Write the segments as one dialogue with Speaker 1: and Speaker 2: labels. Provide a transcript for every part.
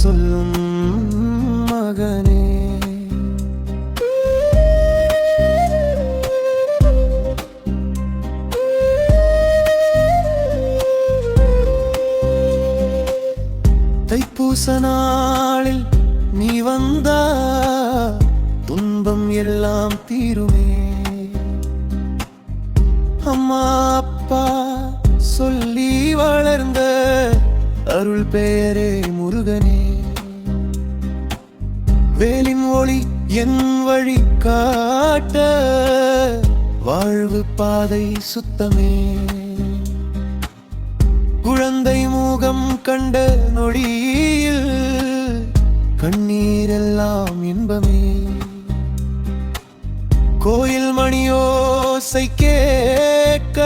Speaker 1: சொல்லும் மகனே. தைப்பூச நாளில் நீ வந்தா துன்பம் எல்லாம் தீருமே. அம்மா அப்பா சொல்லி வளர்ந்த அருள் பெயரே முருகனே. வேலின் ஒளி என் வழி காட்ட வாழ்வு பாதை சுத்தமே. குழந்தை முகம் கண்ட நொடியில் கண்ணீரெல்லாம் இன்பமே. கோயில் மணியோசை கேட்க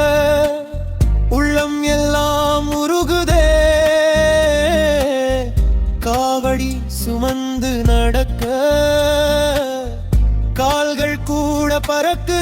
Speaker 1: உள்ளம் எல்லாம் உருகுதே. காவடி சுமந்து நடக்க கால்கள் கூட பறக்கு.